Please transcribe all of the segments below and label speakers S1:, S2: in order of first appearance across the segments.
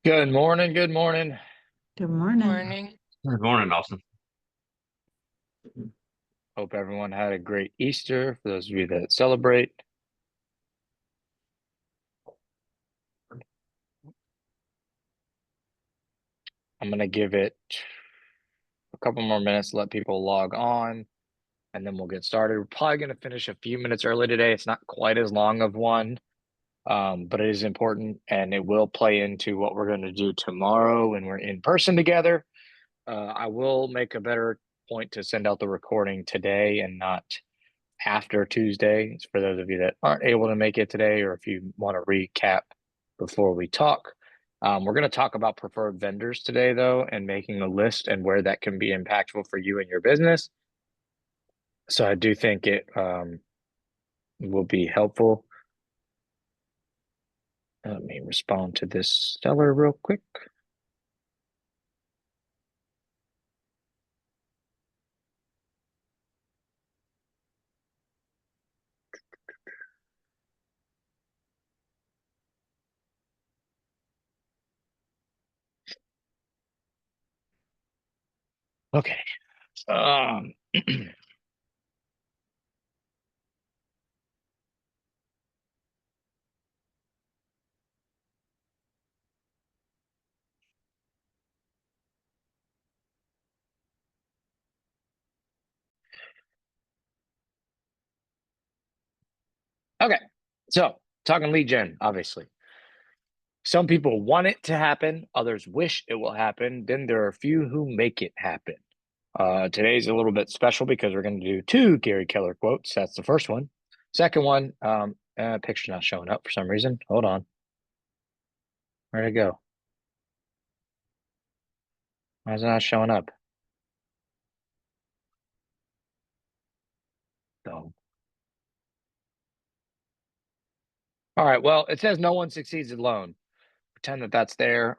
S1: Good morning. Good morning.
S2: Good morning.
S3: Morning.
S4: Good morning, Austin.
S1: Hope everyone had a great Easter for those of you that celebrate. I'm going to give it a couple more minutes to let people log on, and then we'll get started. We're probably going to finish a few minutes early today. It's not quite as long of one, but it is important, and it will play into what we're going to do tomorrow when we're in person together. I will make a better point to send out the recording today and not after Tuesday. It's for those of you that aren't able to make it today, or if you want to recap before we talk. We're going to talk about preferred vendors today, though, and making a list and where that can be impactful for you and your business. So I do think it will be helpful. Let me respond to this seller real quick. Okay. Okay. So talking lead gen, obviously. Some people want it to happen, others wish it will happen. Then there are a few who make it happen. Today's a little bit special because we're going to do two Gary Keller quotes. That's the first one. Second one, picture's not showing up for some reason. Hold on. Where'd it go? Why is it not showing up? Oh. All right. Well, it says no one succeeds alone. Pretend that that's there.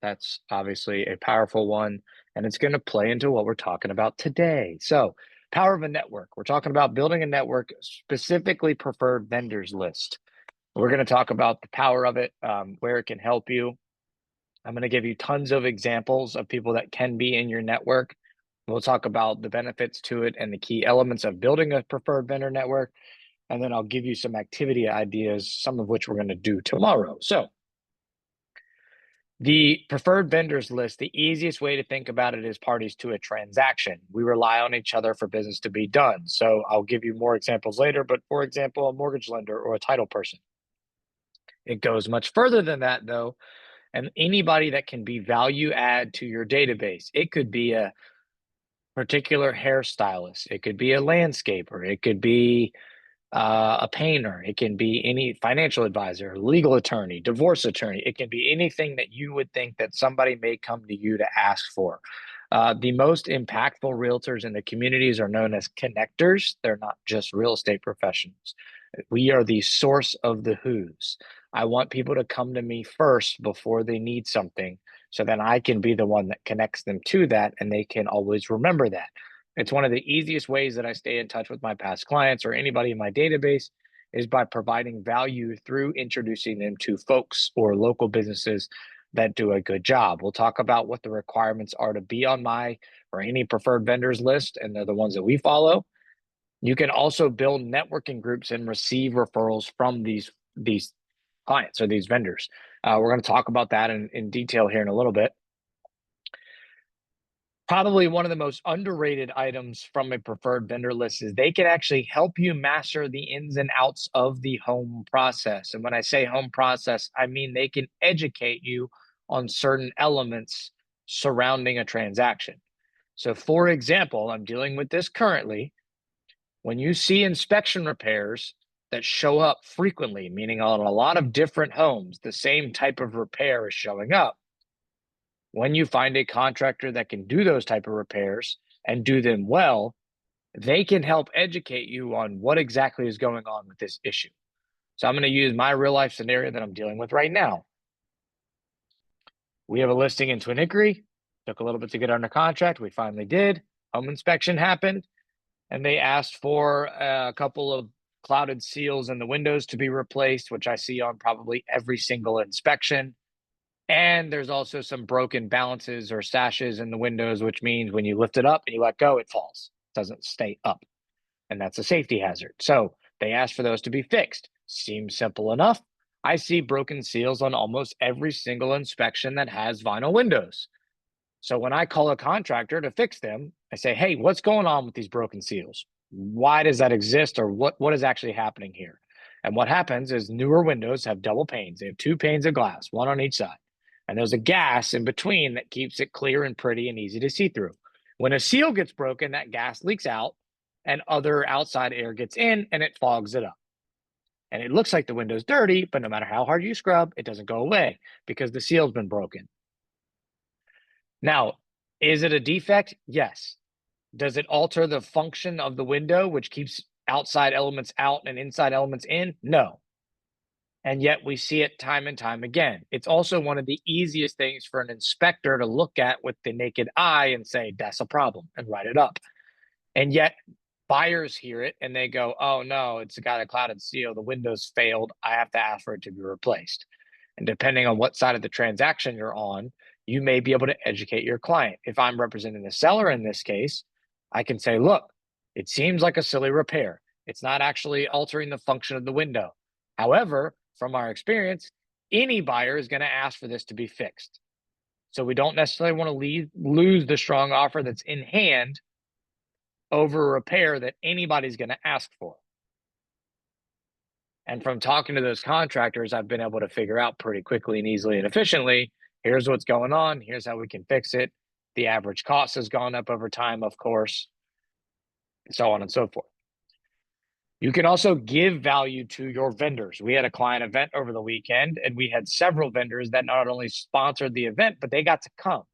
S1: That's obviously a powerful one, and it's going to play into what we're talking about today. So, power of a network. We're talking about building a network, specifically preferred vendors list. We're going to talk about the power of it, where it can help you. I'm going to give you tons of examples of people that can be in your network. We'll talk about the benefits to it and the key elements of building a preferred vendor network. And then I'll give you some activity ideas, some of which we're going to do tomorrow. So, the preferred vendors list, the easiest way to think about it is parties to a transaction. We rely on each other for business to be done. So I'll give you more examples later, but for example, a mortgage lender or a title person. It goes much further than that, though, and anybody that can be value add to your database. It could be a particular hairstylist, it could be a landscaper, it could be a painter, it can be any financial advisor, legal attorney, divorce attorney. It can be anything that you would think that somebody may come to you to ask for. The most impactful realtors in the communities are known as connectors. They're not just real estate professionals. We are the source of the who's. I want people to come to me first before they need something, so then I can be the one that connects them to that, and they can always remember that. It's one of the easiest ways that I stay in touch with my past clients or anybody in my database is by providing value through introducing them to folks or local businesses that do a good job. We'll talk about what the requirements are to be on my or any preferred vendors list, and they're the ones that we follow. You can also build networking groups and receive referrals from these clients or these vendors. We're going to talk about that in detail here in a little bit. Probably one of the most underrated items from a preferred vendor list is they can actually help you master the ins and outs of the home process. And when I say home process, I mean they can educate you on certain elements surrounding a transaction. So, for example, I'm dealing with this currently. When you see inspection repairs that show up frequently, meaning on a lot of different homes, the same type of repair is showing up. When you find a contractor that can do those type of repairs and do them well, they can help educate you on what exactly is going on with this issue. So I'm going to use my real life scenario that I'm dealing with right now. We have a listing in Twin Hickory. Took a little bit to get under contract. We finally did. Home inspection happened, and they asked for a couple of clouded seals in the windows to be replaced, which I see on probably every single inspection. And there's also some broken balances or sashes in the windows, which means when you lift it up and you let go, it falls, doesn't stay up. And that's a safety hazard. So they asked for those to be fixed. Seems simple enough. I see broken seals on almost every single inspection that has vinyl windows. So when I call a contractor to fix them, I say, hey, what's going on with these broken seals? Why does that exist, or what is actually happening here? And what happens is newer windows have double panes. They have two panes of glass, one on each side. And there's a gas in between that keeps it clear and pretty and easy to see through. When a seal gets broken, that gas leaks out and other outside air gets in and it fogs it up. And it looks like the window's dirty, but no matter how hard you scrub, it doesn't go away because the seal's been broken. Now, is it a defect? Yes. Does it alter the function of the window, which keeps outside elements out and inside elements in? No. And yet we see it time and time again. It's also one of the easiest things for an inspector to look at with the naked eye and say, that's a problem, and write it up. And yet buyers hear it and they go, oh no, it's got a clouded seal. The window's failed. I have to ask for it to be replaced. And depending on what side of the transaction you're on, you may be able to educate your client. If I'm representing the seller in this case, I can say, look, it seems like a silly repair. It's not actually altering the function of the window. However, from our experience, any buyer is going to ask for this to be fixed. So we don't necessarily want to lose the strong offer that's in hand over a repair that anybody's going to ask for. And from talking to those contractors, I've been able to figure out pretty quickly and easily and efficiently, here's what's going on. Here's how we can fix it. The average cost has gone up over time, of course, so on and so forth. You can also give value to your vendors. We had a client event over the weekend, and we had several vendors that not only sponsored the event, but they got to come.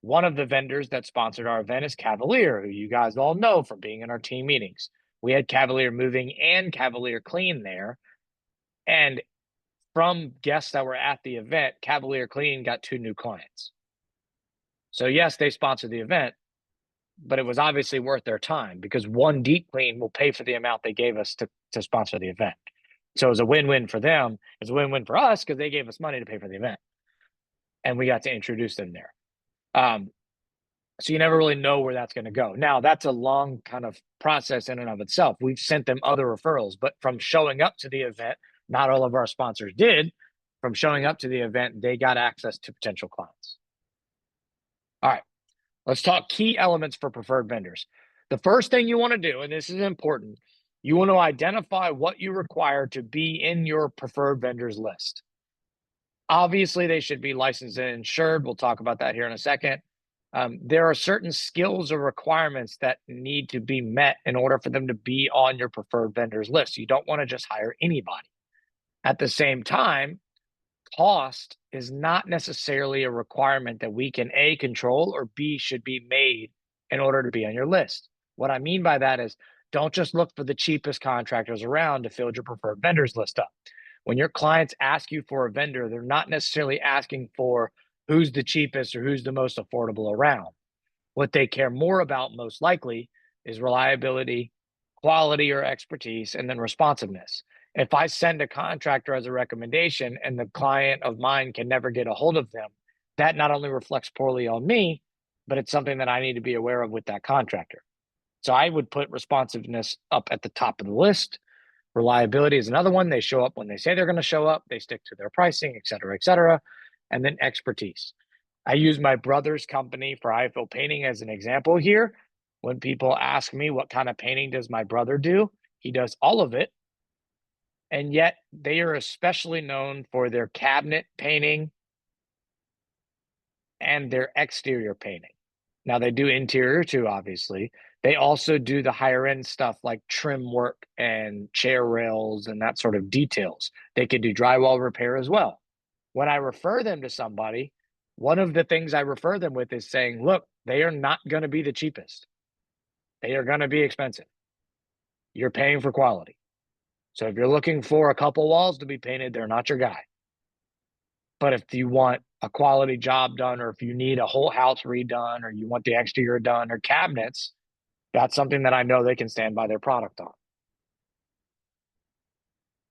S1: One of the vendors that sponsored our event is Cavalier, who you guys all know from being in our team meetings. We had Cavalier Moving and Cavalier Clean there. And from guests that were at the event, Cavalier Clean got 2 new clients. So yes, they sponsored the event, but it was obviously worth their time because one deep clean will pay for the amount they gave us to sponsor the event. So it was a win-win for them. It's a win-win for us because they gave us money to pay for the event. And we got to introduce them there. So you never really know where that's going to go. Now, that's a long kind of process in and of itself. We've sent them other referrals, but from showing up to the event, not all of our sponsors did. From showing up to the event, they got access to potential clients. All right, let's talk key elements for preferred vendors. The first thing you want to do, and this is important, you want to identify what you require to be in your preferred vendors list. Obviously, they should be licensed and insured. We'll talk about that here in a second. There are certain skills or requirements that need to be met in order for them to be on your preferred vendors list. You don't want to just hire anybody. At the same time, cost is not necessarily a requirement that we can A, control, or B, should be made in order to be on your list. What I mean by that is don't just look for the cheapest contractors around to fill your preferred vendors list up. When your clients ask you for a vendor, they're not necessarily asking for who's the cheapest or who's the most affordable around. What they care more about, most likely, is reliability, quality or expertise, and then responsiveness. If I send a contractor as a recommendation and the client of mine can never get a hold of them, that not only reflects poorly on me, but it's something that I need to be aware of with that contractor. So I would put responsiveness up at the top of the list. Reliability is another one. They show up when they say they're going to show up. They stick to their pricing, et cetera, et cetera. And then expertise. I use my brother's company for IFL Painting as an example here. When people ask me what kind of painting does my brother do, he does all of it. And yet they are especially known for their cabinet painting and their exterior painting. Now they do interior too, obviously. They also do the higher end stuff like trim work and chair rails and that sort of details. They could do drywall repair as well. When I refer them to somebody, one of the things I refer them with is saying, look, they are not going to be the cheapest. They are going to be expensive. You're paying for quality. So if you're looking for a couple walls to be painted, they're not your guy. But if you want a quality job done, or if you need a whole house redone, or you want the exterior done, or cabinets, that's something that I know they can stand by their product on.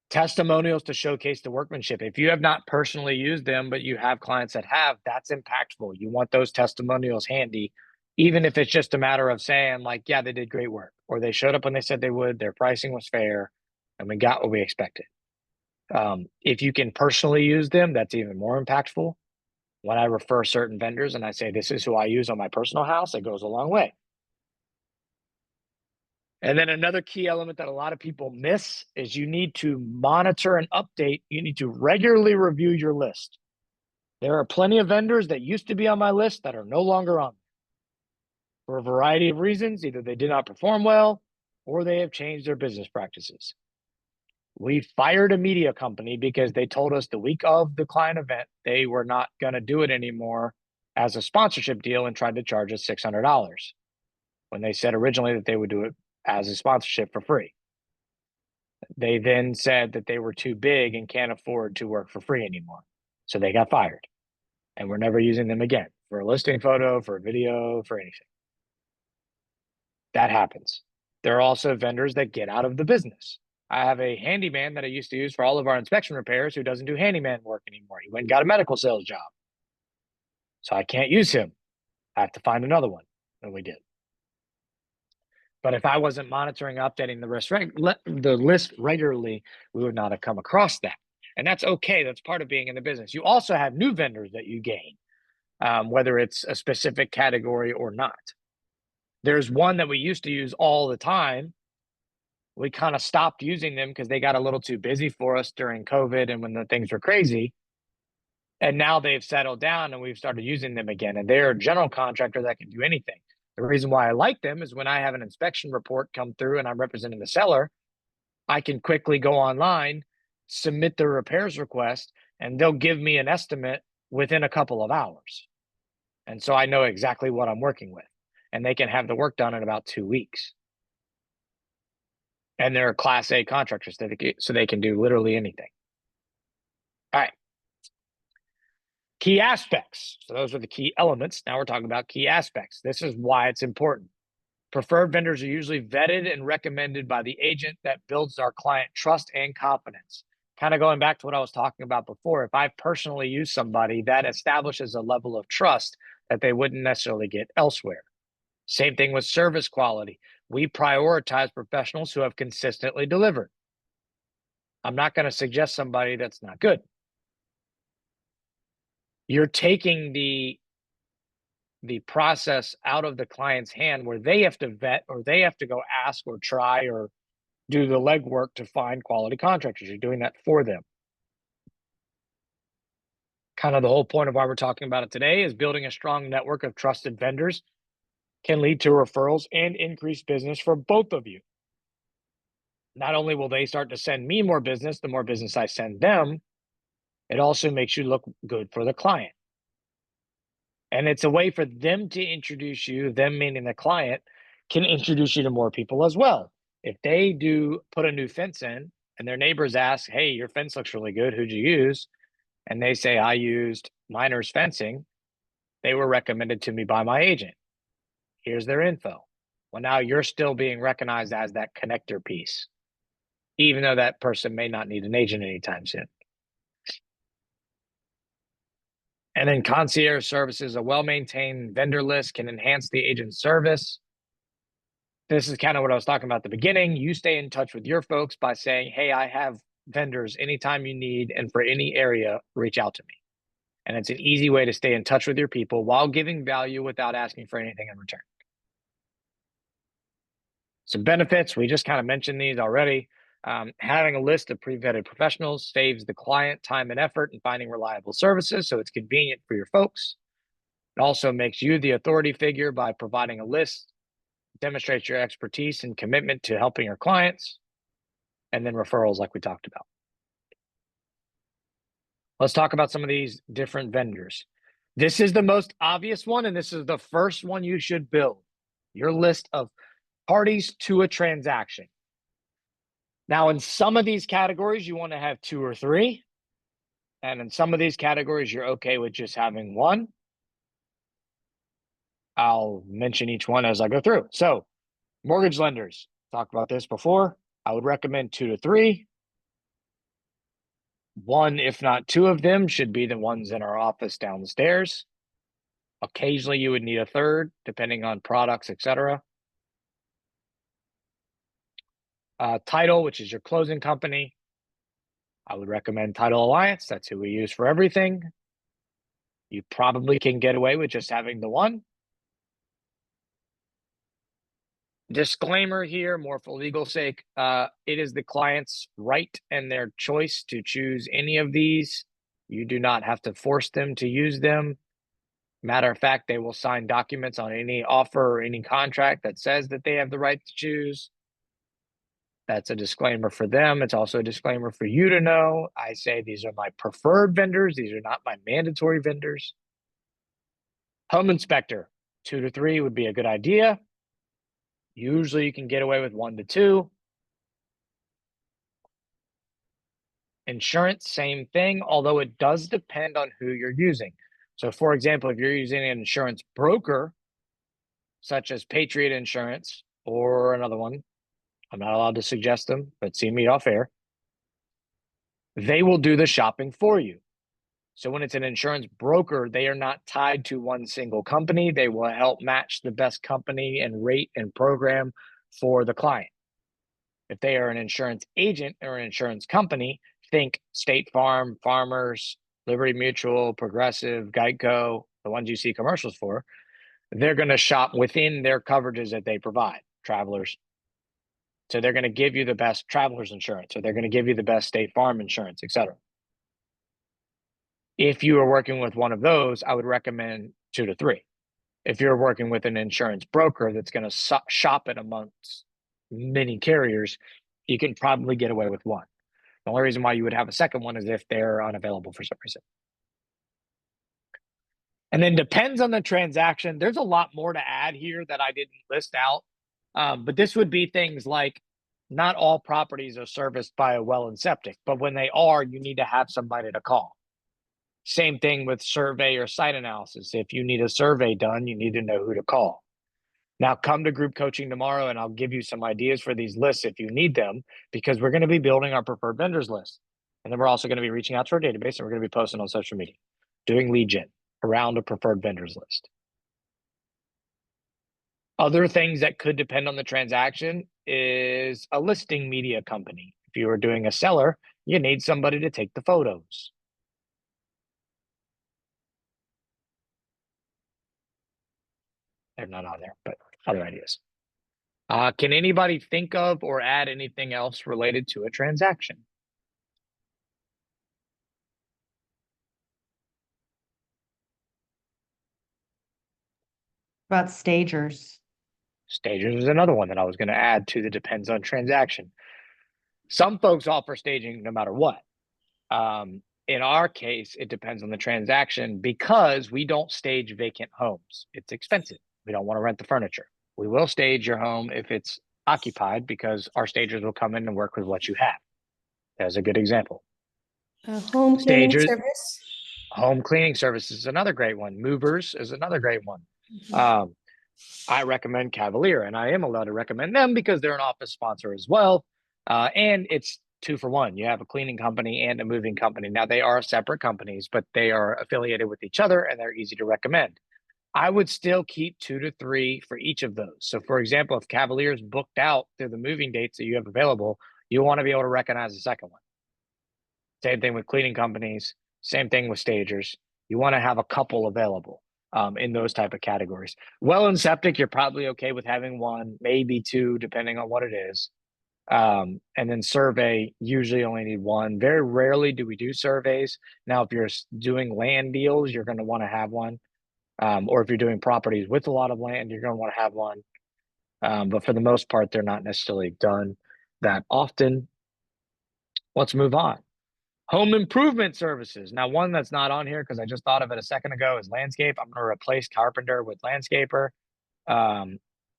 S1: Testimonials to showcase the workmanship. If you have not personally used them, but you have clients that have, that's impactful. You want those testimonials handy, even if it's just a matter of saying, like, yeah, they did great work, or they showed up when they said they would, their pricing was fair, and we got what we expected. If you can personally use them, that's even more impactful. When I refer certain vendors and I say, this is who I use on my personal house, it goes a long way. And then another key element that a lot of people miss is you need to monitor and update. You need to regularly review your list. There are plenty of vendors that used to be on my list that are no longer on for a variety of reasons. Either they did not perform well or they have changed their business practices. We fired a media company because they told us the week of the client event they were not going to do it anymore as a sponsorship deal and tried to charge us $600 when they said originally that they would do it as a sponsorship for free. They then said that they were too big and can't afford to work for free anymore. So they got fired, and we're never using them again for a listing photo, for a video, for anything. That happens. There are also vendors that get out of the business. I have a handyman that I used to use for all of our inspection repairs who doesn't do handyman work anymore. He went and got a medical sales job. So I can't use him. I have to find another one. And we did. But if I wasn't monitoring, updating the list regularly, we would not have come across that. And that's okay. That's part of being in the business. You also have new vendors that you gain, whether it's a specific category or not. There's one that we used to use all the time. We kind of stopped using them because they got a little too busy for us during COVID and when the things were crazy. And now they've settled down and we've started using them again. And they're a general contractor that can do anything. The reason why I like them is when I have an inspection report come through and I'm representing the seller, I can quickly go online, submit the repairs request, and they'll give me an estimate within a couple of hours. And so I know exactly what I'm working with. And they can have the work done in about 2 weeks. And they're Class A contractors, so they can do literally anything. All right. Key aspects. So those are the key elements. Now we're talking about key aspects. This is why it's important. Preferred vendors are usually vetted and recommended by the agent that builds our client trust and confidence. Kind of going back to what I was talking about before, if I personally use somebody, that establishes a level of trust that they wouldn't necessarily get elsewhere. Same thing with service quality. We prioritize professionals who have consistently delivered. I'm not going to suggest somebody that's not good. You're taking the process out of the client's hand where they have to vet or they have to go ask or try or do the legwork to find quality contractors. You're doing that for them. Kind of the whole point of why we're talking about it today is building a strong network of trusted vendors can lead to referrals and increased business for both of you. Not only will they start to send me more business, the more business I send them, it also makes you look good for the client. And it's a way for them to introduce you, them meaning the client, can introduce you to more people as well. If they do put a new fence in and their neighbors ask, hey, your fence looks really good, who'd you use? And they say, I used Miners Fencing. They were recommended to me by my agent. Here's their info. Well, now you're still being recognized as that connector piece, even though that person may not need an agent anytime soon. And then concierge services, a well-maintained vendor list can enhance the agent's service. This is kind of what I was talking about at the beginning. You stay in touch with your folks by saying, hey, I have vendors anytime you need, and for any area, reach out to me. And it's an easy way to stay in touch with your people while giving value without asking for anything in return. Some benefits, we just kind of mentioned these already. Having a list of pre-vetted professionals saves the client time and effort in finding reliable services, so it's convenient for your folks. It also makes you the authority figure by providing a list, demonstrates your expertise and commitment to helping your clients, and then referrals like we talked about. Let's talk about some of these different vendors. This is the most obvious one, and this is the first one you should build, your list of parties to a transaction. Now, in some of these categories, you want to have 2 or 3. And in some of these categories, you're okay with just having 1. I'll mention each one as I go through. So, mortgage lenders, talked about this before. I would recommend 2 to 3. One, if not two of them, should be the ones in our office down the stairs. Occasionally, you would need a third, depending on products, etc. Title, which is your closing company. I would recommend Title Alliance. That's who we use for everything. You probably can get away with just having the one. Disclaimer here, more for legal sake, it is the client's right and their choice to choose any of these. You do not have to force them to use them. Matter of fact, they will sign documents on any offer or any contract that says that they have the right to choose. That's a disclaimer for them. It's also a disclaimer for you to know. I say these are my preferred vendors. These are not my mandatory vendors. Home inspector, 2 to 3 would be a good idea. Usually you can get away with 1 to 2. Insurance, same thing, although it does depend on who you're using. So for example, if you're using an insurance broker, such as Patriot Insurance or another one, I'm not allowed to suggest them, but see me off air, they will do the shopping for you. So when it's an insurance broker, they are not tied to one single company. They will help match the best company and rate and program for the client. If they are an insurance agent or an insurance company, think State Farm, Farmers, Liberty Mutual, Progressive, Geico, the ones you see commercials for, they're going to shop within their coverages that they provide, Travelers. So they're going to give you the best Travelers insurance, or they're going to give you the best State Farm insurance, etc. If you are working with one of those, I would recommend 2 to 3. If you're working with an insurance broker that's going to shop it amongst many carriers, you can probably get away with 1. The only reason why you would have a second one is if they're unavailable for some reason. And then depends on the transaction. There's a lot more to add here that I didn't list out. But this would be things like not all properties are serviced by a well and septic, but when they are, you need to have somebody to call. Same thing with survey or site analysis. If you need a survey done, you need to know who to call. Now come to group coaching tomorrow and I'll give you some ideas for these lists if you need them, because we're going to be building our preferred vendors list. And then we're also going to be reaching out to our database and we're going to be posting on social media, doing lead gen around a preferred vendors list. Other things that could depend on the transaction is a listing media company. If you are doing a seller, you need somebody to take the photos. They're not on there, but other ideas. Can anybody think of or add anything else related to a transaction?
S2: About stagers.
S1: Stagers is another one that I was going to add to the depends on transaction. Some folks offer staging no matter what. In our case, it depends on the transaction because we don't stage vacant homes. It's expensive. We don't want to rent the furniture. We will stage your home if it's occupied because our stagers will come in and work with what you have. That's a good example.
S2: A home cleaning
S1: Stagers,
S2: service.
S1: home cleaning service is another great one. Movers is another great one. I recommend Cavalier, and I am allowed to recommend them because they're an office sponsor as well. And it's 2 for 1. You have a cleaning company and a moving company. Now they are separate companies, but they are affiliated with each other and they're easy to recommend. I would still keep 2 to 3 for each of those. So for example, if Cavalier's booked out through the moving dates that you have available, you want to be able to recognize the second one. Same thing with cleaning companies, same thing with stagers. You want to have a couple available in those type of categories. Well and septic, you're probably okay with having 1, maybe 2, depending on what it is. And then survey, usually only need 1. Very rarely do we do surveys. Now, if you're doing land deals, you're going to want to have 1. Or if you're doing properties with a lot of land, you're going to want to have 1. But for the most part, they're not necessarily done that often. Let's move on. Home improvement services. Now, one that's not on here because I just thought of it a second ago is landscape. I'm going to replace carpenter with landscaper.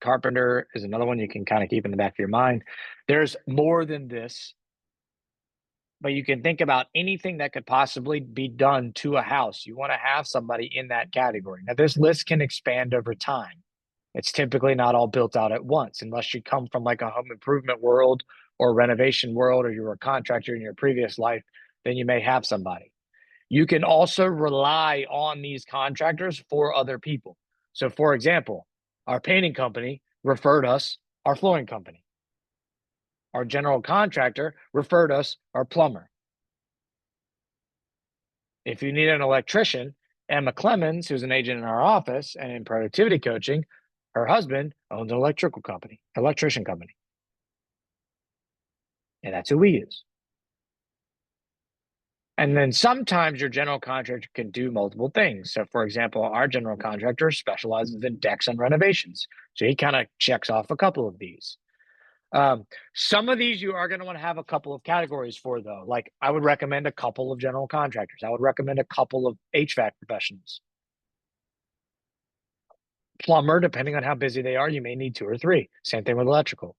S1: Carpenter is another one you can kind of keep in the back of your mind. There's more than this, but you can think about anything that could possibly be done to a house. You want to have somebody in that category. Now, this list can expand over time. It's typically not all built out at once, unless you come from like a home improvement world or renovation world, or you were a contractor in your previous life. then you may have somebody. You can also rely on these contractors for other people. So for example, our painting company referred us our flooring company. Our general contractor referred us our plumber. If you need an electrician, Emma Clemens, who's an agent in our office and in productivity coaching, her husband owns an electrician company. And that's who we use. And then sometimes your general contractor can do multiple things. So for example, our general contractor specializes in decks and renovations. So he kind of checks off a couple of these. Some of these you are going to want to have a couple of categories for, though. Like I would recommend a couple of general contractors. I would recommend a couple of HVAC professionals. Plumber, depending on how busy they are, you may need 2 or 3. Same thing with electrical.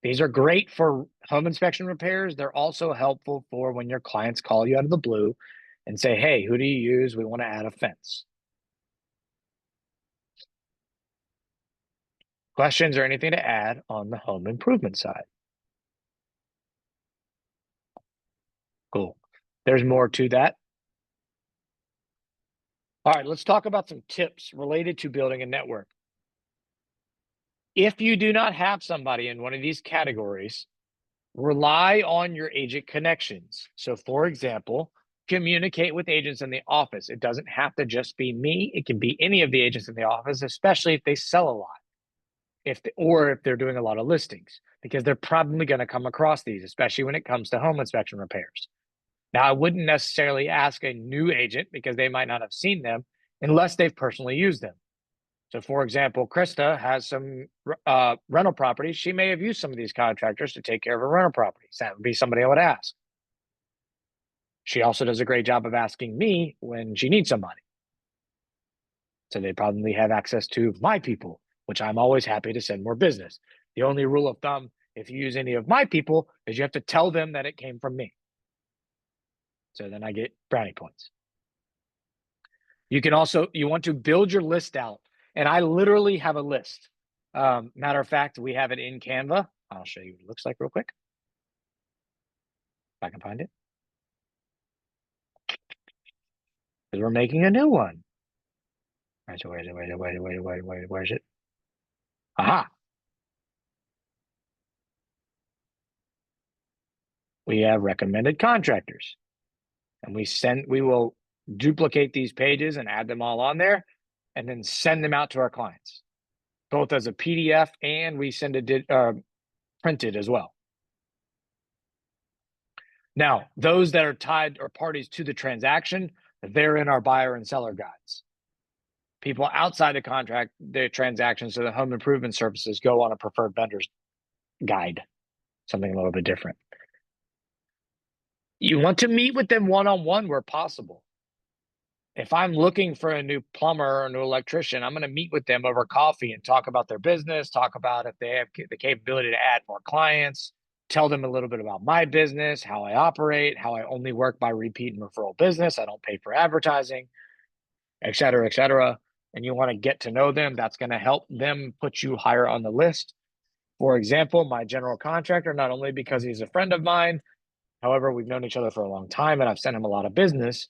S1: These are great for home inspection repairs. They're also helpful for when your clients call you out of the blue and say, hey, who do you use? We want to add a fence. Questions or anything to add on the home improvement side? Cool. There's more to that. All right, let's talk about some tips related to building a network. If you do not have somebody in one of these categories, rely on your agent connections. So for example, communicate with agents in the office. It doesn't have to just be me. It can be any of the agents in the office, especially if they sell a lot, or if they're doing a lot of listings, because they're probably going to come across these, especially when it comes to home inspection repairs. Now, I wouldn't necessarily ask a new agent because they might not have seen them unless they've personally used them. So for example, Krista has some rental properties. She may have used some of these contractors to take care of her rental properties. That would be somebody I would ask. She also does a great job of asking me when she needs somebody. So they probably have access to my people, which I'm always happy to send more business. The only rule of thumb, if you use any of my people, is you have to tell them that it came from me. So then I get brownie points. You want to build your list out. And I literally have a list. Matter of fact, we have it in Canva. I'll show you what it looks like real quick. If I can find it. Because we're making a new one. All right, so where's it? Aha. We have recommended contractors. And we will duplicate these pages and add them all on there and then send them out to our clients, both as a PDF and we send it printed as well. Now, those that are tied or parties to the transaction, they're in our buyer and seller guides. People outside the contract, the transactions, so the home improvement services go on a preferred vendors guide, something a little bit different. You want to meet with them one-on-one where possible. If I'm looking for a new plumber or a new electrician, I'm going to meet with them over coffee and talk about their business, talk about if they have the capability to add more clients, tell them a little bit about my business, how I operate, how I only work by repeat and referral business. I don't pay for advertising, et cetera, et cetera. And you want to get to know them. That's going to help them put you higher on the list. For example, my general contractor, not only because he's a friend of mine, however, we've known each other for a long time and I've sent him a lot of business.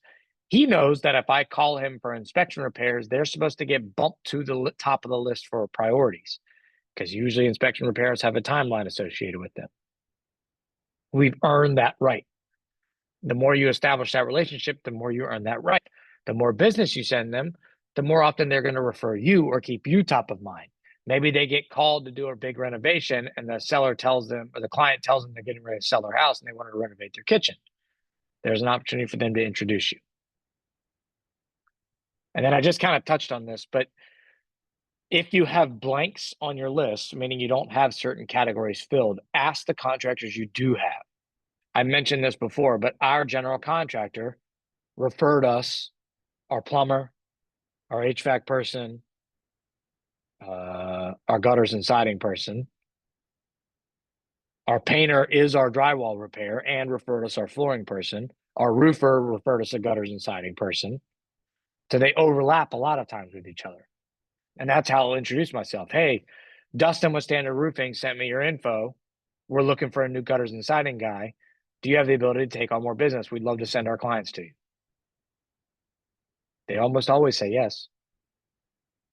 S1: He knows that if I call him for inspection repairs, they're supposed to get bumped to the top of the list for priorities because usually inspection repairs have a timeline associated with them. We've earned that right. The more you establish that relationship, the more you earn that right. The more business you send them, the more often they're going to refer you or keep you top of mind. Maybe they get called to do a big renovation and the seller tells them, or the client tells them they're getting ready to sell their house and they want to renovate their kitchen. There's an opportunity for them to introduce you. And then I just kind of touched on this, but if you have blanks on your list, meaning you don't have certain categories filled, ask the contractors you do have. I mentioned this before, but our general contractor referred us our plumber, our HVAC person, our gutters and siding person. Our painter is our drywall repair and referred us our flooring person. Our roofer referred us a gutters and siding person. So they overlap a lot of times with each other. And that's how I'll introduce myself. Hey, Dustin with Standard Roofing sent me your info. We're looking for a new gutters and siding guy. Do you have the ability to take on more business? We'd love to send our clients to you. They almost always say yes.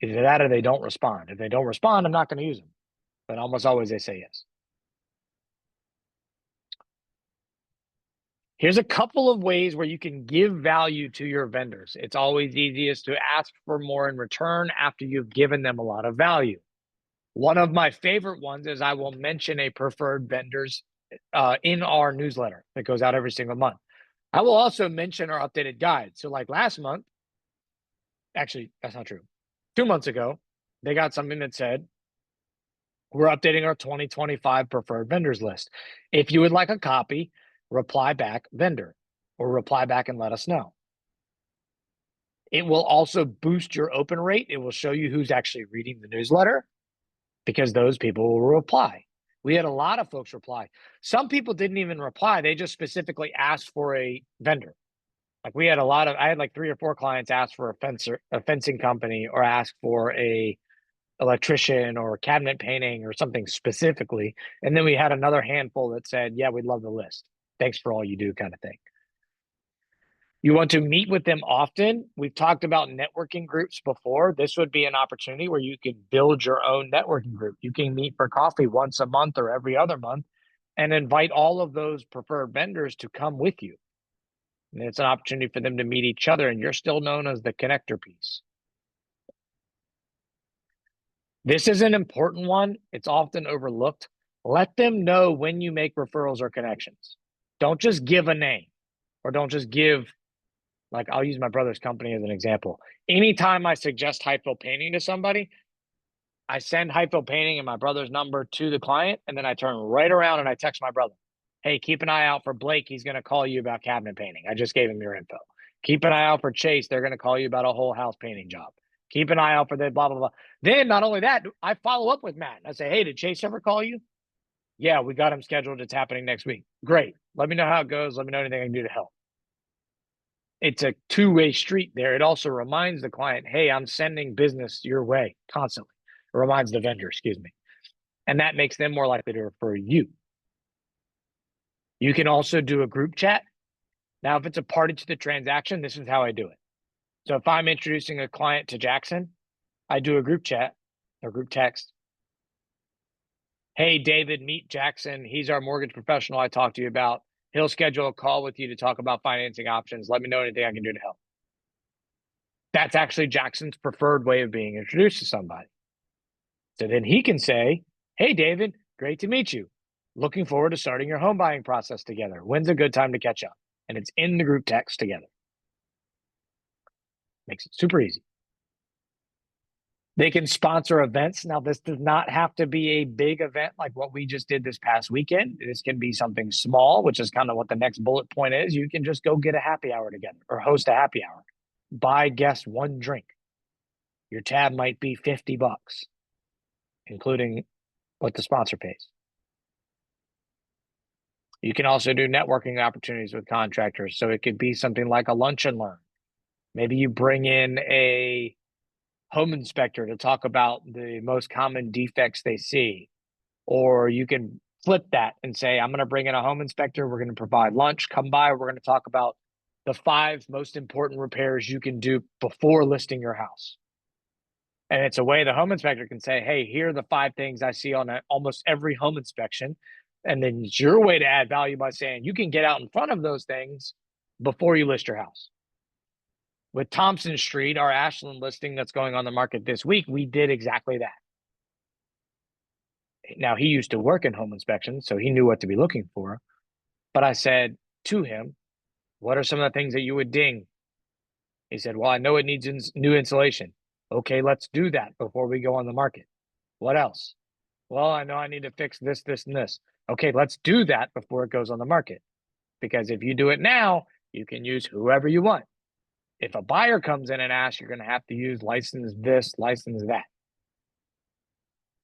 S1: Either that or they don't respond. If they don't respond, I'm not going to use them. But almost always they say yes. Here's a couple of ways where you can give value to your vendors. It's always easiest to ask for more in return after you've given them a lot of value. One of my favorite ones is I will mention a preferred vendors in our newsletter that goes out every single month. I will also mention our updated guide. So like last month, actually, that's not true. 2 months ago, they got something that said, we're updating our 2025 preferred vendors list. If you would like a copy, reply back vendor or reply back and let us know. It will also boost your open rate. It will show you who's actually reading the newsletter because those people will reply. We had a lot of folks reply. Some people didn't even reply. They just specifically asked for a vendor. Like I had like 3 or 4 clients ask for a fencing company or ask for a electrician or cabinet painting or something specifically. And then we had another handful that said, yeah, we'd love the list. Thanks for all you do kind of thing. You want to meet with them often. We've talked about networking groups before. This would be an opportunity where you can build your own networking group. You can meet for coffee once a month or every other month and invite all of those preferred vendors to come with you. And it's an opportunity for them to meet each other, and you're still known as the connector piece. This is an important one. It's often overlooked. Let them know when you make referrals or connections. Don't just give a name or don't just give, like I'll use my brother's company as an example. Anytime I suggest Hypefill Painting to somebody, I send Hypefill Painting and my brother's number to the client, and then I turn right around and I text my brother. Hey, keep an eye out for Blake. He's going to call you about cabinet painting. I just gave him your info. Keep an eye out for Chase. They're going to call you about a whole house painting job. Keep an eye out for the blah, blah, blah. Then not only that, I follow up with Matt. I say, hey, did Chase ever call you? Yeah, we got him scheduled. It's happening next week. Great. Let me know how it goes. Let me know anything I can do to help. It's a two-way street there. It also reminds the client, hey, I'm sending business your way constantly. It reminds the vendor, excuse me. And that makes them more likely to refer you. You can also do a group chat. Now, if it's a party to the transaction, this is how I do it. So if I'm introducing a client to Jackson, I do a group chat or group text. Hey, David, meet Jackson. He's our mortgage professional I talked to you about. He'll schedule a call with you to talk about financing options. Let me know anything I can do to help. That's actually Jackson's preferred way of being introduced to somebody. So then he can say, hey, David, great to meet you. Looking forward to starting your home buying process together. When's a good time to catch up? And it's in the group text together. Makes it super easy. They can sponsor events. Now, this does not have to be a big event like what we just did this past weekend. This can be something small, which is kind of what the next bullet point is. You can just go get a happy hour together or host a happy hour. Buy guests one drink. Your tab might be $50, including what the sponsor pays. You can also do networking opportunities with contractors. So it could be something like a lunch and learn. Maybe you bring in a home inspector to talk about the most common defects they see. Or you can flip that and say, I'm going to bring in a home inspector. We're going to provide lunch. Come by. We're going to talk about the 5 most important repairs you can do before listing your house. And it's a way the home inspector can say, hey, here are the 5 things I see on almost every home inspection. And then it's your way to add value by saying you can get out in front of those things before you list your house. With Thompson Street, our Ashland listing that's going on the market this week, we did exactly that. Now, he used to work in home inspections, so he knew what to be looking for. But I said to him, what are some of the things that you would ding? He said, well, I know it needs new insulation. Okay, let's do that before we go on the market. What else? Well, I know I need to fix this, this, and this. Okay, let's do that before it goes on the market. Because if you do it now, you can use whoever you want. If a buyer comes in and asks, you're going to have to use license this, license that.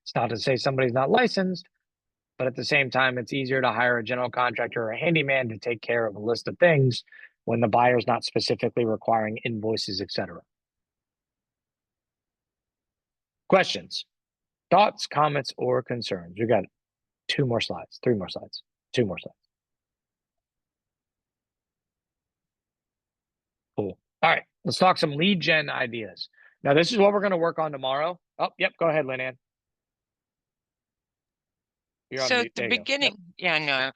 S1: It's not to say somebody's not licensed, but at the same time, it's easier to hire a general contractor or a handyman to take care of a list of things when the buyer's not specifically requiring invoices, etc. Questions, thoughts, comments, or concerns? We got 2 more slides, 3 more slides, 2 more slides. All right, let's talk some lead gen ideas. Now, this is what we're going to work on tomorrow. Oh, yep. Go ahead, Lynn Ann. You're on
S3: So
S1: mute.
S3: at the
S1: There you go. Yep.
S3: beginning, yeah, I know.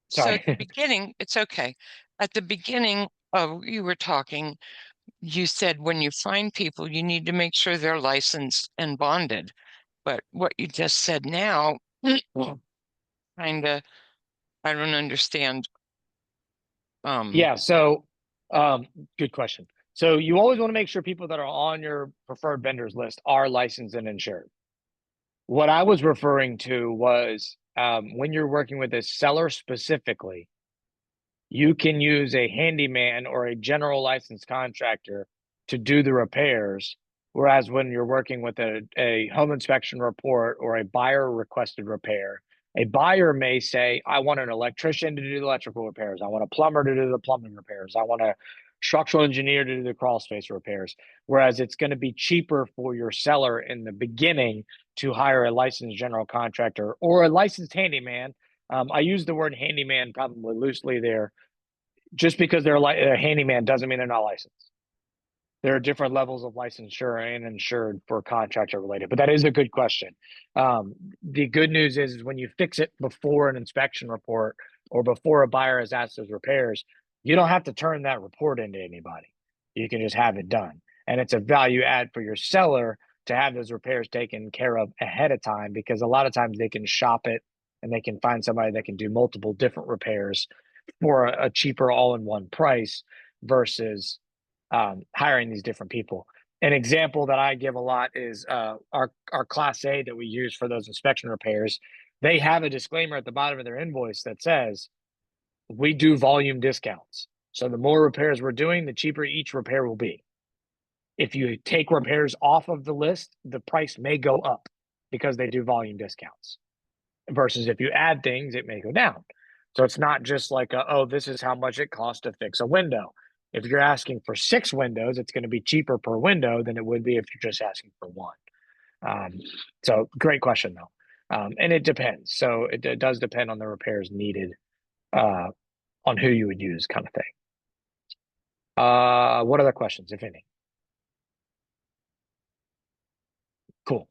S3: So at the
S1: Sorry.
S3: beginning, it's okay. At the beginning of you were talking, you said when you find people, you need to make sure they're licensed and bonded. But what you just said now, kind of, I don't understand.
S1: Yeah. So, good question. So you always want to make sure people that are on your preferred vendors list are licensed and insured. What I was referring to was when you're working with a seller specifically, you can use a handyman or a general licensed contractor to do the repairs. Whereas when you're working with a home inspection report or a buyer requested repair, a buyer may say, I want an electrician to do the electrical repairs. I want a plumber to do the plumbing repairs. I want a structural engineer to do the crawl space repairs. Whereas it's going to be cheaper for your seller in the beginning to hire a licensed general contractor or a licensed handyman. I use the word handyman probably loosely there. Just because they're like a handyman doesn't mean they're not licensed. There are different levels of licensure and insured for contractor related, but that is a good question. The good news is when you fix it before an inspection report or before a buyer has asked those repairs, you don't have to turn that report into anybody. You can just have it done. And it's a value add for your seller to have those repairs taken care of ahead of time, because a lot of times they can shop it and they can find somebody that can do multiple different repairs for a cheaper all-in-one price versus hiring these different people. An example that I give a lot is our Class A that we use for those inspection repairs. They have a disclaimer at the bottom of their invoice that says, we do volume discounts. So the more repairs we're doing, the cheaper each repair will be. If you take repairs off of the list, the price may go up because they do volume discounts. Versus if you add things, it may go down. So it's not just like, oh, this is how much it costs to fix a window. If you're asking for 6 windows, it's going to be cheaper per window than it would be if you're just asking for one. So great question though. And it depends. So it does depend on the repairs needed, on who you would use, kind of thing. What other questions, if any? Cool.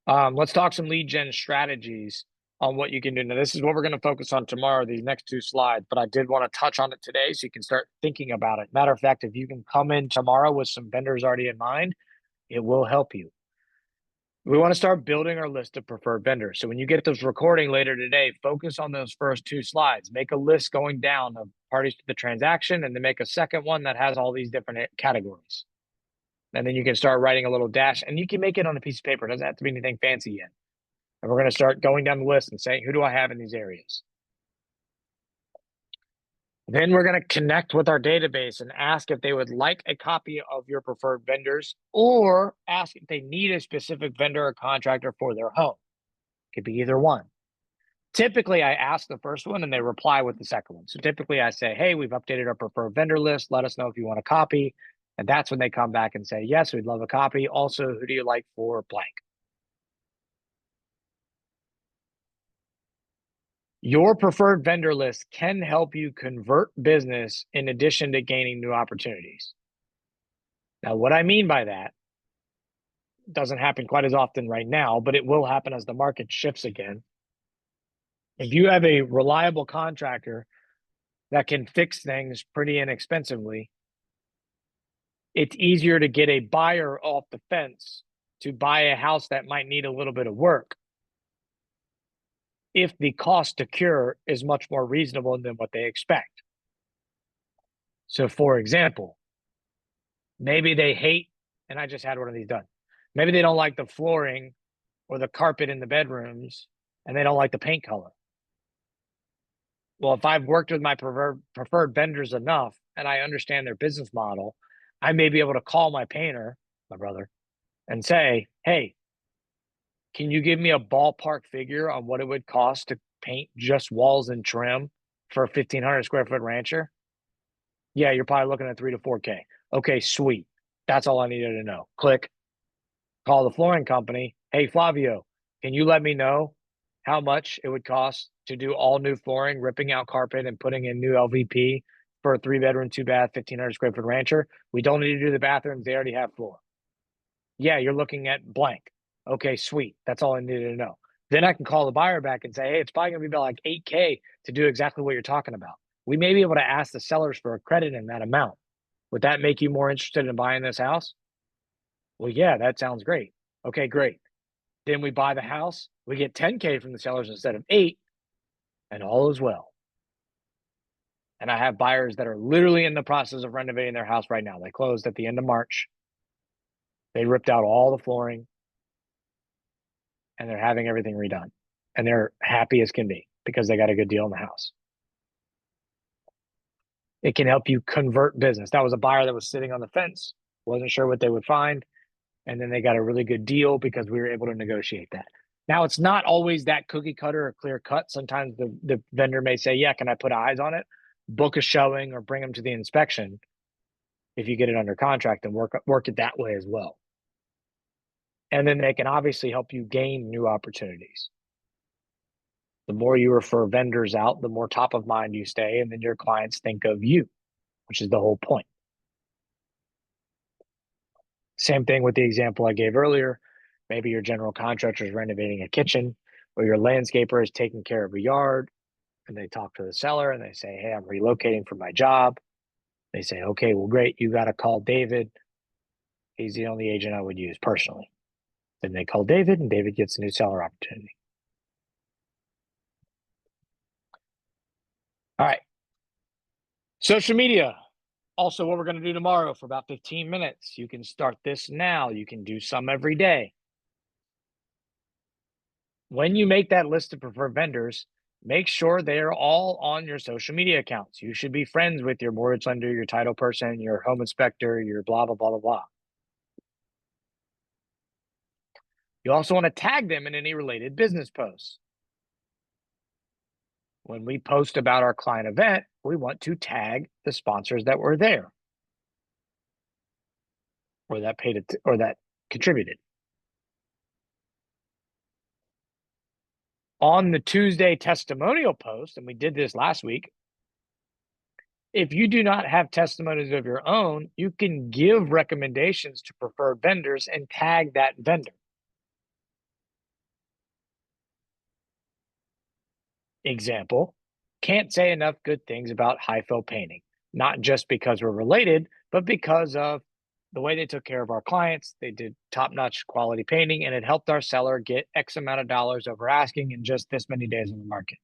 S1: Let's talk some lead gen strategies on what you can do. Now, this is what we're going to focus on tomorrow, these next 2 slides, but I did want to touch on it today so you can start thinking about it. Matter of fact, if you can come in tomorrow with some vendors already in mind, it will help you. We want to start building our list of preferred vendors. So when you get this recording later today, focus on those first 2 slides. Make a list going down of parties to the transaction, and then make a second one that has all these different categories. And then you can start writing a little dash, and you can make it on a piece of paper. It doesn't have to be anything fancy yet. And we're going to start going down the list and saying, who do I have in these areas? Then we're going to connect with our database and ask if they would like a copy of your preferred vendors, or ask if they need a specific vendor or contractor for their home. Could be either one. Typically, I ask the first one and they reply with the second one. So typically I say, hey, we've updated our preferred vendor list. Let us know if you want a copy. And that's when they come back and say, yes, we'd love a copy. Also, who do you like for blank? Your preferred vendor list can help you convert business in addition to gaining new opportunities. Now, what I mean by that doesn't happen quite as often right now, but it will happen as the market shifts again. If you have a reliable contractor that can fix things pretty inexpensively, it's easier to get a buyer off the fence to buy a house that might need a little bit of work if the cost to cure is much more reasonable than what they expect. So for example, maybe they hate, and I just had one of these done. Maybe they don't like the flooring or the carpet in the bedrooms, and they don't like the paint color. Well, if I've worked with my preferred vendors enough and I understand their business model, I may be able to call my painter, my brother, and say, hey, can you give me a ballpark figure on what it would cost to paint just walls and trim for a 1,500 square foot rancher? Yeah, you're probably looking at 3 to 4K. Okay, sweet. That's all I needed to know. Click. Call the flooring company. Hey, Flavio, can you let me know how much it would cost to do all new flooring, ripping out carpet and putting in new LVP for a 3-bedroom, 2-bath, 1,500 square foot rancher. We don't need to do the bathrooms. They already have floor. Yeah, you're looking at blank. Okay, sweet. That's all I needed to know. Then I can call the buyer back and say, hey, it's probably going to be about like 8K to do exactly what you're talking about. We may be able to ask the sellers for a credit in that amount. Would that make you more interested in buying this house? Well, yeah, that sounds great. Okay, great. Then we buy the house. We get 10K from the sellers instead of 8, and all is well. And I have buyers that are literally in the process of renovating their house right now. They closed at the end of March. They ripped out all the flooring and they're having everything redone. And they're happy as can be because they got a good deal in the house. It can help you convert business. That was a buyer that was sitting on the fence, wasn't sure what they would find. And then they got a really good deal because we were able to negotiate that. Now, it's not always that cookie cutter or clear cut. Sometimes the vendor may say, yeah, can I put eyes on it? Book a showing or bring them to the inspection. If you get it under contract, and work it that way as well. And then they can obviously help you gain new opportunities. The more you refer vendors out, the more top of mind you stay, and then your clients think of you, which is the whole point. Same thing with the example I gave earlier. Maybe your general contractor is renovating a kitchen, or your landscaper is taking care of a yard, and they talk to the seller and they say, hey, I'm relocating for my job. They say, okay, well, great. You got to call David. He's the only agent I would use personally. Then they call David, and David gets a new seller opportunity. All right. Social media. Also, what we're going to do tomorrow for about 15 minutes. You can start this now. You can do some every day. When you make that list of preferred vendors, make sure they're all on your social media accounts. You should be friends with your mortgage lender, your title person, your home inspector, your blah, blah, blah, blah, blah. You also want to tag them in any related business posts. When we post about our client event, we want to tag the sponsors that were there or that paid it or that contributed. On the Tuesday testimonial post, and we did this last week, if you do not have testimonies of your own, you can give recommendations to preferred vendors and tag that vendor. Example, can't say enough good things about Hi-Fo Painting, not just because we're related, but because of the way they took care of our clients. They did top-notch quality painting, and it helped our seller get X amount of dollars over asking in just this many days in the market.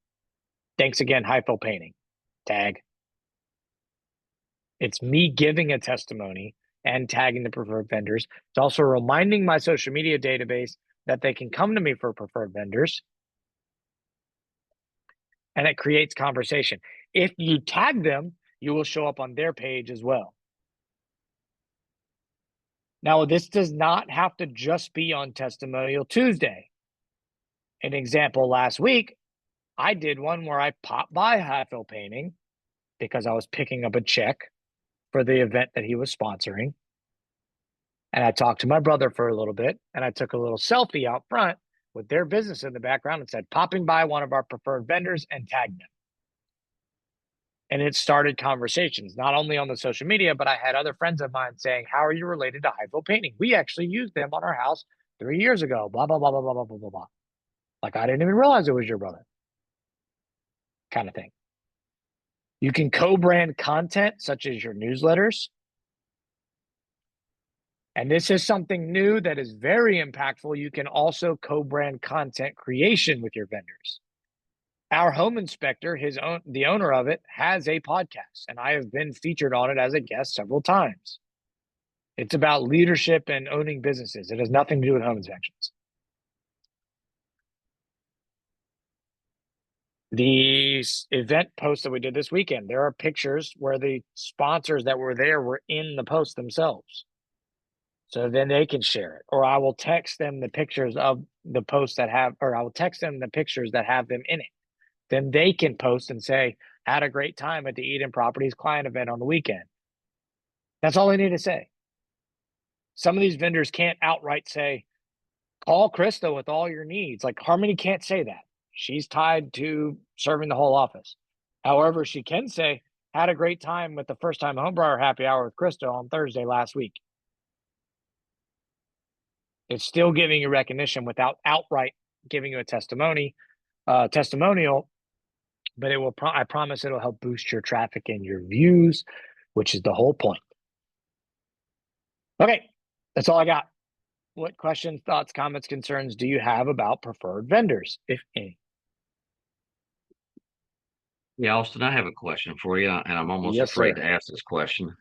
S1: Thanks again, Hi-Fo Painting. Tag. It's me giving a testimony and tagging the preferred vendors. It's also reminding my social media database that they can come to me for preferred vendors. And it creates conversation. If you tag them, you will show up on their page as well. Now, this does not have to just be on Testimonial Tuesday. An example last week, I did one where I popped by Hi-Fo Painting because I was picking up a check for the event that he was sponsoring. And I talked to my brother for a little bit, and I took a little selfie out front with their business in the background and said, popping by one of our preferred vendors, and tagged them. And it started conversations, not only on the social media, but I had other friends of mine saying, how are you related to Hi-Fo Painting? We actually used them on our house 3 years ago, blah, blah, blah, blah, blah, blah, blah, blah, blah. Like, I didn't even realize it was your brother, kind of thing. You can co-brand content such as your newsletters. And this is something new that is very impactful. You can also co-brand content creation with your vendors. Our home inspector, the owner of it, has a podcast, and I have been featured on it as a guest several times. It's about leadership and owning businesses. It has nothing to do with home inspections. The event post that we did this weekend, there are pictures where the sponsors that were there were in the post themselves. So then they can share it, or I will text them the pictures of the posts that have, or I will text them the pictures that have them in it. Then they can post and say, had a great time at the Eden Properties client event on the weekend. That's all they need to say. Some of these vendors can't outright say, call Krista with all your needs. Like Harmony can't say that. She's tied to serving the whole office. However, she can say, Had a great time with the first time homebuyer happy hour with Krista on Thursday last week. It's still giving you recognition without outright giving you a testimonial, but it will. I promise it'll help boost your traffic and your views, which is the whole point. Okay, that's all I got. What questions, thoughts, comments, concerns do you have about preferred vendors, if any?
S4: Yeah, Austin, I have a question for you, and I'm almost
S1: Yes,
S4: afraid
S1: sir.
S4: to ask this question.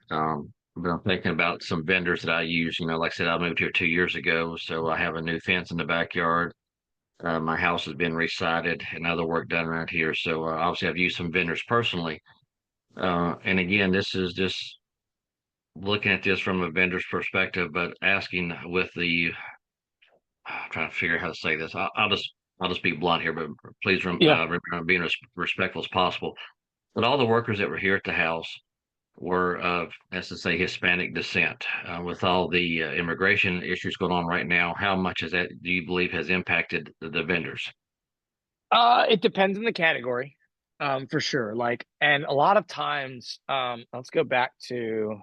S4: But I'm thinking about some vendors that I use. Like I said, I moved here 2 years ago, so I have a new fence in the backyard. My house has been resided and other work done around here. So obviously, I've used some vendors personally. And again, this is just looking at this from a vendor's perspective, but asking with the I'm trying to figure out how to say this. I'll just be blunt here, but please
S1: Yeah.
S4: remember being as respectful as possible. But all the workers that were here at the house were of, let's just say, Hispanic descent. With all the immigration issues going on right now, how much is that, do you believe, has impacted the vendors?
S1: It depends on the category, for sure. And a lot of times, let's go back to,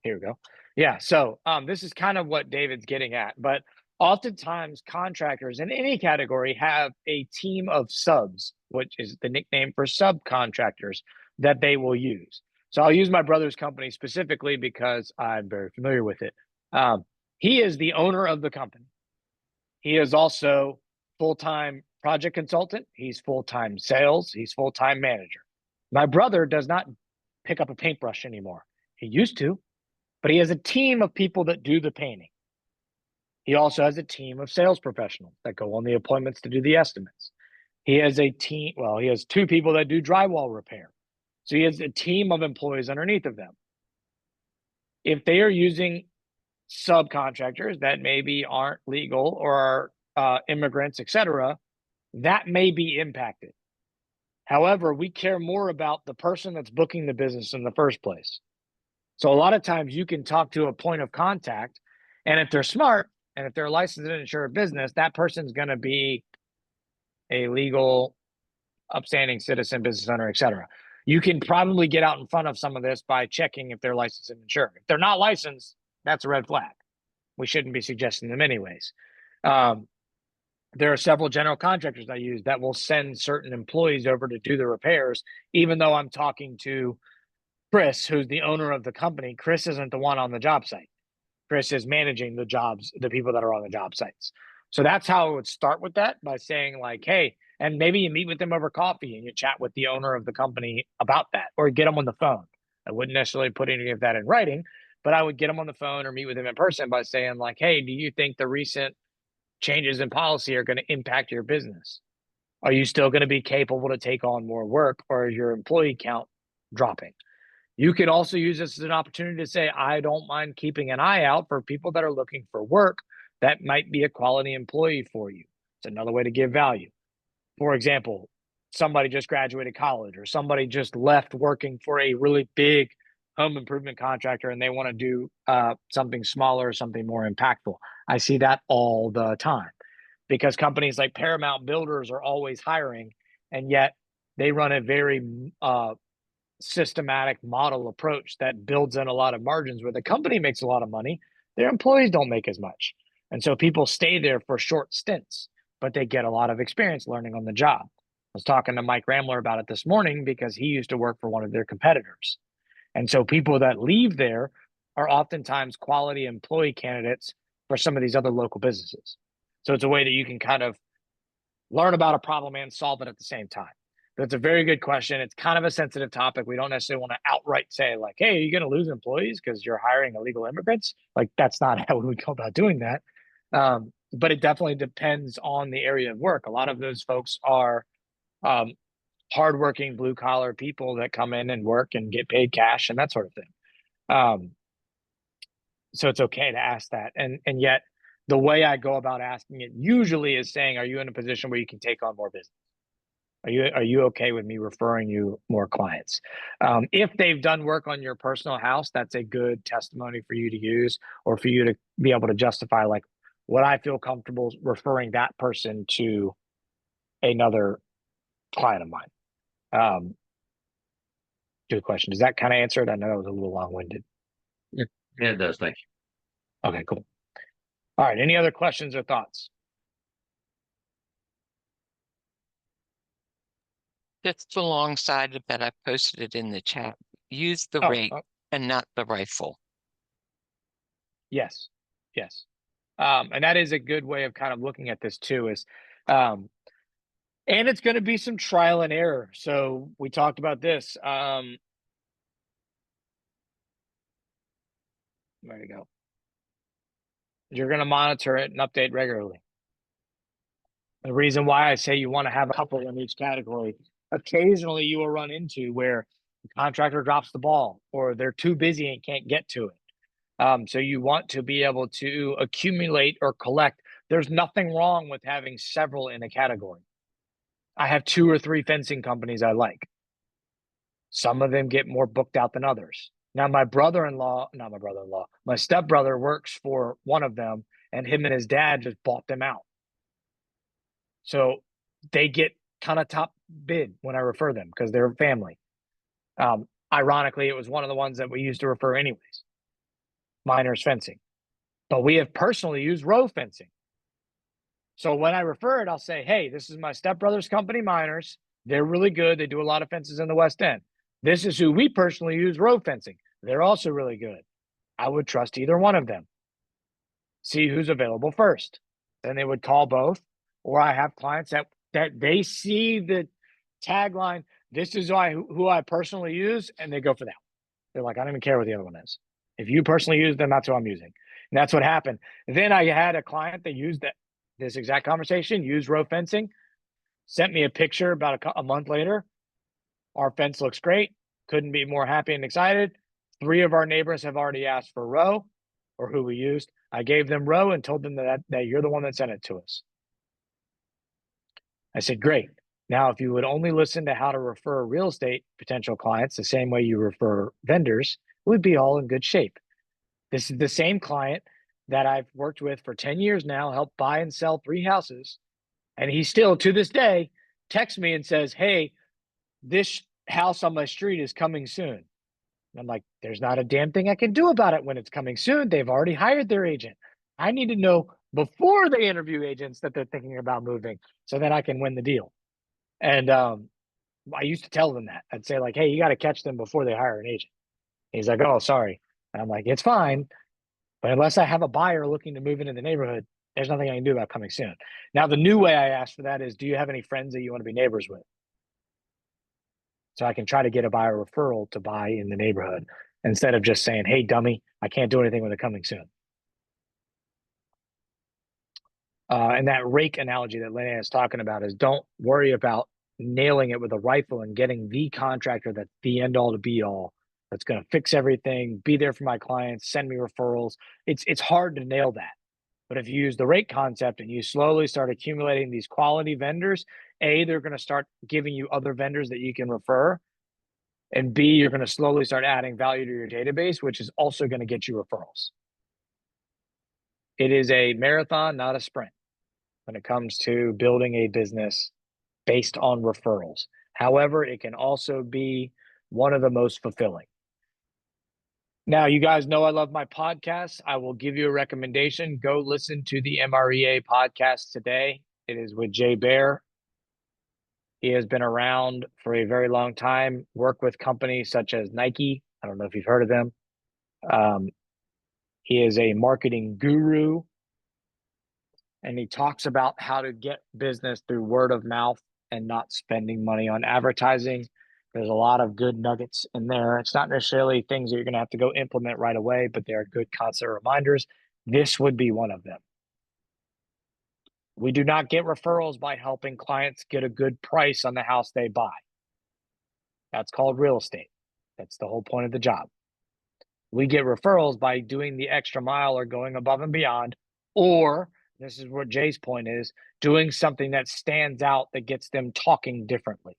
S1: here we go. Yeah. So, this is kind of what David's getting at, but oftentimes contractors in any category have a team of subs, which is the nickname for subcontractors that they will use. So I'll use my brother's company specifically because I'm very familiar with it. He is the owner of the company. He is also full-time project consultant. He's full-time sales. He's full-time manager. My brother does not pick up a paintbrush anymore. He used to, but he has a team of people that do the painting. He also has a team of sales professionals that go on the appointments to do the estimates. He has a team, well, he has 2 people that do drywall repair. So he has a team of employees underneath of them. If they are using subcontractors that maybe aren't legal or are immigrants, etc., that may be impacted. However, we care more about the person that's booking the business in the first place. So a lot of times you can talk to a point of contact, and if they're smart and if they're licensed and insured business, that person's going to be a legal, upstanding citizen, business owner, etc. You can probably get out in front of some of this by checking if they're licensed and insured. If they're not licensed, that's a red flag. We shouldn't be suggesting them anyways. There are several general contractors I use that will send certain employees over to do the repairs, even though I'm talking to Chris, who's the owner of the company. Chris isn't the one on the job site. Chris is managing the jobs, the people that are on the job sites. So that's how I would start with that, by saying like, hey, and maybe you meet with them over coffee and you chat with the owner of the company about that, or get them on the phone. I wouldn't necessarily put any of that in writing, but I would get them on the phone or meet with them in person by saying like, hey, do you think the recent changes in policy are going to impact your business? Are you still going to be capable to take on more work, or is your employee count dropping? You could also use this as an opportunity to say, I don't mind keeping an eye out for people that are looking for work that might be a quality employee for you. It's another way to give value. For example, somebody just graduated college, or somebody just left working for a really big home improvement contractor and they want to do something smaller, something more impactful. I see that all the time because companies like Paramount Builders are always hiring, and yet they run a very systematic model approach that builds in a lot of margins where the company makes a lot of money, their employees don't make as much. And so people stay there for short stints, but they get a lot of experience learning on the job. I was talking to Mike Ramler about it this morning because he used to work for one of their competitors. And so people that leave there are oftentimes quality employee candidates for some of these other local businesses. So it's a way that you can kind of learn about a problem and solve it at the same time. That's a very good question. It's kind of a sensitive topic. We don't necessarily want to outright say like, hey, are you going to lose employees because you're hiring illegal immigrants? Like, that's not how we would go about doing that. But it definitely depends on the area of work. A lot of those folks are hardworking blue collar people that come in and work and get paid cash and that sort of thing. So it's okay to ask that. And yet the way I go about asking it usually is saying, are you in a position where you can take on more business? Are you okay with me referring you more clients? If they've done work on your personal house, that's a good testimony for you to use, or for you to be able to justify like, would I feel comfortable referring that person to another client of mine? good question. Does that kind of answer it? I know that was a little long-winded.
S4: Yeah, it does. Thank
S1: Okay, cool. All right. Any other questions or thoughts?
S3: Just alongside of that, I posted it in the chat. Use the
S1: Oh,
S3: rake and not the rifle.
S1: yes. Yes. And that is a good way of kind of looking at this too, is, and it's going to be some trial and error. So we talked about this. Where to go? You're going to monitor it and update regularly. The reason why I say you want to have a couple in each category, occasionally you will run into where the contractor drops the ball or they're too busy and can't get to it. So you want to be able to accumulate or collect. There's nothing wrong with having several in a category. I have 2 or 3 fencing companies I like. Some of them get more booked out than others. Now, my stepbrother works for one of them, and him and his dad just bought them out. So they get kind of top bid when I refer them because they're family. Ironically, it was one of the ones that we used to refer anyways, Miners Fencing. But we have personally used Row Fencing. So when I refer it, I'll say, hey, this is my stepbrother's company, Miners. They're really good. They do a lot of fences in the West End. This is who we personally use, Row Fencing. They're also really good. I would trust either one of them. See who's available first. Then they would call both. Or I have clients that they see the tagline, this is who I personally use, and they go for that. They're like, I don't even care what the other one is. If you personally use them, that's who I'm using. And that's what happened. Then I had a client that used this exact conversation, used Row Fencing, sent me a picture about a month later. Our fence looks great. Couldn't be more happy and excited. 3 of our neighbors have already asked for Row or who we used. I gave them Row and told them that you're the one that sent it to us. I said, great. Now, if you would only listen to how to refer real estate potential clients the same way you refer vendors, we'd be all in good shape. This is the same client that I've worked with for 10 years now, helped buy and sell 3 houses. And he still, to this day, texts me and says, hey, this house on my street is coming soon. And I'm like, there's not a damn thing I can do about it when it's coming soon. They've already hired their agent. I need to know before they interview agents that they're thinking about moving so that I can win the deal. And I used to tell them that. I'd say like, hey, you got to catch them before they hire an agent. He's like, oh, sorry. And I'm like, it's fine. But unless I have a buyer looking to move into the neighborhood, there's nothing I can do about coming soon. Now, the new way I ask for that is, do you have any friends that you want to be neighbors with? So I can try to get a buyer referral to buy in the neighborhood instead of just saying, hey, dummy, I can't do anything with it coming soon. And that rake analogy that Linnea is talking about is, don't worry about nailing it with a rifle and getting the contractor that's the end all to be all, that's going to fix everything, be there for my clients, send me referrals. It's hard to nail that. But if you use the rake concept and you slowly start accumulating these quality vendors, A, they're going to start giving you other vendors that you can refer. And B, you're going to slowly start adding value to your database, which is also going to get you referrals. It is a marathon, not a sprint, when it comes to building a business based on referrals. However, it can also be one of the most fulfilling. Now, you guys know I love my podcasts. I will give you a recommendation. Go listen to the MREA podcast today. It is with Jay Baer. He has been around for a very long time, worked with companies such as Nike. I don't know if you've heard of them. He is a marketing guru, and he talks about how to get business through word of mouth and not spending money on advertising. There's a lot of good nuggets in there. It's not necessarily things that you're going to have to go implement right away, but they are good constant reminders. This would be one of them. We do not get referrals by helping clients get a good price on the house they buy. That's called real estate. That's the whole point of the job. We get referrals by doing the extra mile or going above and beyond, or this is what Jay's point is, doing something that stands out that gets them talking differently.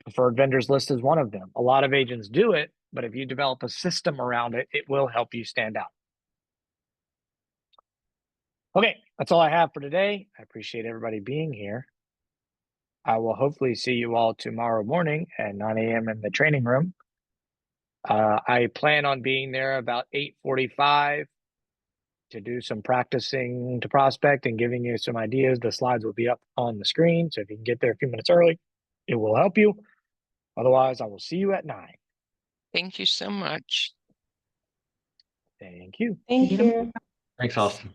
S1: Preferred vendors list is one of them. A lot of agents do it, but if you develop a system around it, it will help you stand out. Okay, that's all I have for today. I appreciate everybody being here. I will hopefully see you all tomorrow morning at 9 a.m. in the training room. I plan on being there about 8:45 to do some practicing to prospect and giving you some ideas. The slides will be up on the screen, so if you can get there a few minutes early, it will help you. Otherwise, I will see you at 9.
S3: Thank you so much.
S1: Thank you.
S2: Thank you.
S4: Thanks, Austin.